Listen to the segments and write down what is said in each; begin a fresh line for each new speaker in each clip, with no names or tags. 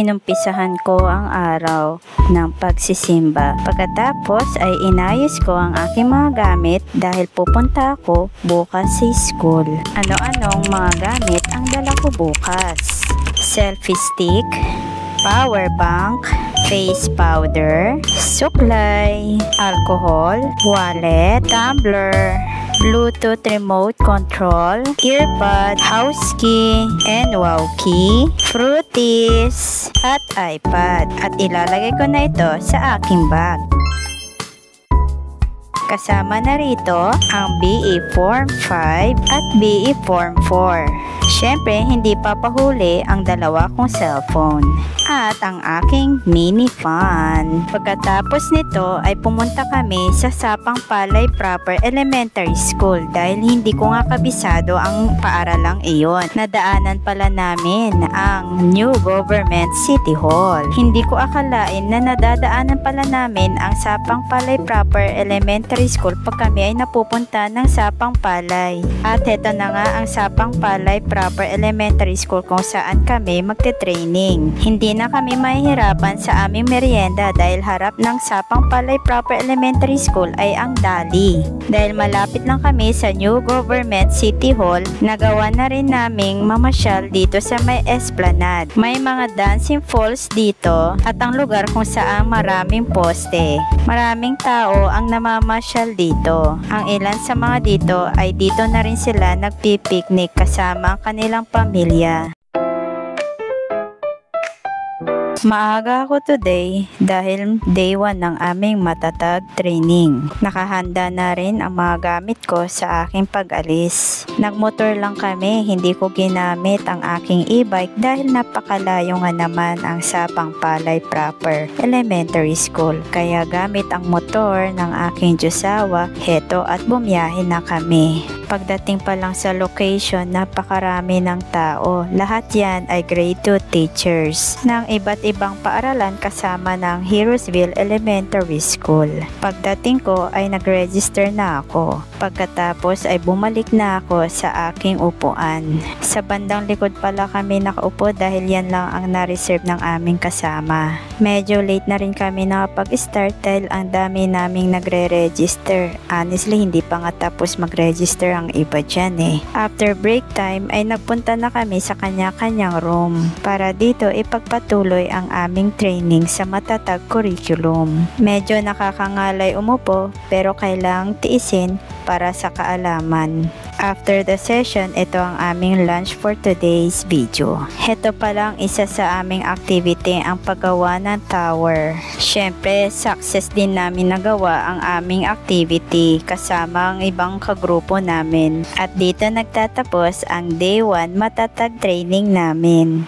inumpisahan ko ang araw ng pagsisimba. Pagkatapos ay inayos ko ang aking mga gamit dahil pupunta ako bukas sa school. Ano-anong mga gamit ang dala ko bukas? Selfie stick, power bank, face powder, suklay, alcohol, wallet, tumbler, Bluetooth remote control, earpod, house key, and wow key, fruities, at iPad. At ilalagay ko na ito sa aking bag. Kasama na rito ang BE Form 5 at BE Form 4. Siyempre, hindi papahuli ang dalawa kong cellphone at ang aking mini fan. Pagkatapos nito ay pumunta kami sa Sapang Palay Proper Elementary School dahil hindi ko nga kabisado ang paaralang iyon. Nadaanan pala namin ang New Government City Hall. Hindi ko akalain na nadadaanan pala namin ang Sapang Palay Proper Elementary School pag kami ay napupunta ng Sapang Palay. At heto na nga ang Sapang Palay Proper Elementary School kung saan kami magte-training. Hindi na kami mahihirapan sa aming merienda dahil harap ng Sapang Palay Proper Elementary School ay ang Dali. Dahil malapit lang kami sa New Government City Hall, nagawa na rin naming mamasyal dito sa may Esplanade. May mga dancing falls dito at ang lugar kung saan maraming poste. Maraming tao ang namamasyal dito. Ang ilan sa mga dito ay dito na rin sila nagpipiknik kasama ang kanilang pamilya. Maaga ako today dahil day 1 ng aming matatag training. Nakahanda na rin ang mga gamit ko sa aking pag-alis. Nagmotor lang kami, hindi ko ginamit ang aking e-bike dahil napakalayo nga naman ang Sapang Palay Proper Elementary School. Kaya gamit ang motor ng aking Diyosawa, heto at bumiyahe na kami. Pagdating pa lang sa location, napakarami ng tao. Lahat yan ay grade 2 teachers ng iba't ibang paaralan kasama ng Heroesville Elementary School. Pagdating ko ay nag-register na ako. Pagkatapos ay bumalik na ako sa aking upuan. Sa bandang likod pala kami nakaupo dahil yan lang ang na-reserve ng aming kasama. Medyo late na rin kami nakapag-start dahil ang dami naming nagre-register. Honestly, hindi pa nga tapos mag-register ang iba dyan eh. After break time ay nagpunta na kami sa kanya-kanyang room para dito ipagpatuloy ang aming training sa matatag curriculum. Medyo nakakangalay umupo pero kailangang tiisin para sa kaalaman. After the session, ito ang aming lunch for today's video. Ito palang isa sa aming activity ang paggawa ng tower. Siyempre, success din namin nagawa ang aming activity kasama ang ibang kagrupo namin. At dito nagtatapos ang day 1 matatag training namin.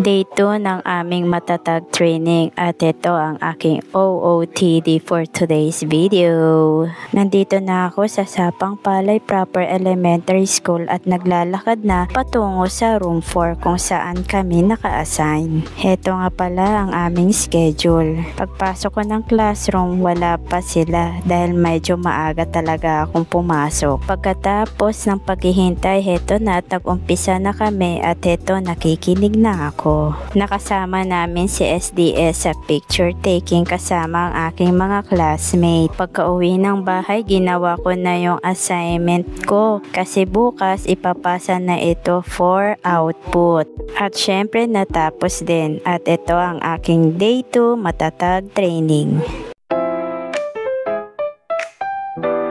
Day 2 ng aming matatag training at ito ang aking OOTD for today's video. Nandito na ako sa Sapang Palay Proper Elementary School at naglalakad na patungo sa room 4 kung saan kami naka-assign. Ito nga pala ang aming schedule. Pagpasok ko ng classroom, wala pa sila dahil medyo maaga talaga akong pumasok. Pagkatapos ng paghihintay, heto na, tag-umpisa na kami at heto nakikinig na ako. Nakasama namin si SDS sa picture taking kasama ang aking mga classmate. Pagka-uwi ng bahay, ginawa ko na yung assignment ko kasi bukas ipapasa na ito for output. At syempre natapos din at ito ang aking day 2 matatag training.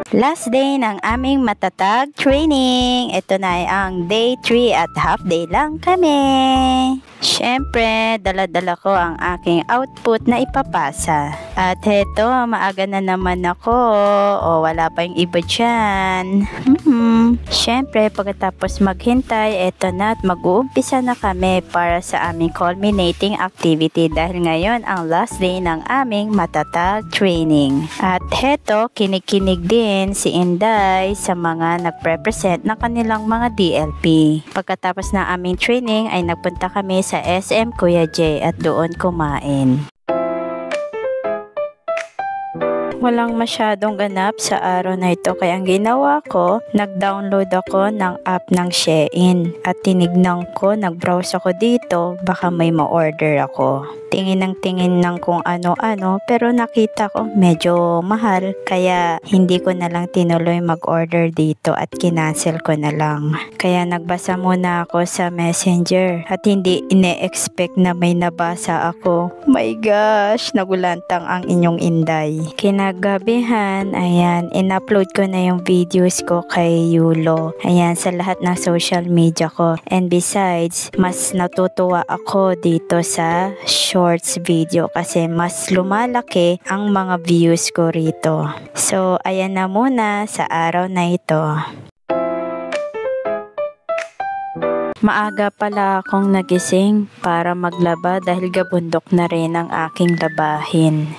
Last day ng aming matatag training. Ito na ay ang day 3 at half day lang kami. Siyempre, dala-dala ko ang aking output na ipapasa. At heto, maaga na naman ako. O, wala pa yung iba dyan. Siyempre, pagkatapos maghintay, eto na at mag-uumpisa na kami para sa aming culminating activity dahil ngayon ang last day ng aming matatag training. At heto, kinikinig din si Inday sa mga nagre-represent ng kanilang mga DLP. Pagkatapos ng aming training ay nagpunta kami sa SM Kuya J at doon kumain. Walang masyadong ganap sa araw na ito kaya ang ginawa ko, nag-download ako ng app ng Shein at tinignan ko, nag-browse ako dito, baka may ma-order ako. Tingin ng kung ano-ano pero nakita ko medyo mahal kaya hindi ko na lang tinuloy mag-order dito at kinancel ko na lang. Kaya nagbasa muna ako sa Messenger at hindi ine-expect na may nabasa ako. My gosh, nagulantang ang inyong inday. Kinagabihan, ayan, in-upload ko na yung videos ko kay Yulo. Ayan, sa lahat ng social media ko. And besides, mas natutuwa ako dito sa shorts video kasi mas lumalaki ang mga views ko rito. So, ayan na muna sa araw na ito. Maaga pala akong nagising para maglaba dahil gabundok na rin ang aking labahin.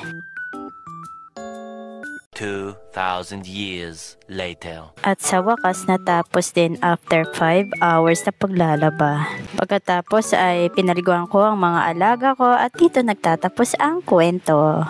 2,000 years later.
At sa wakas natapos din after 5 hours na paglalaba. Pagkatapos ay pinaliguan ko ang mga alaga ko at dito nagtatapos ang kwento.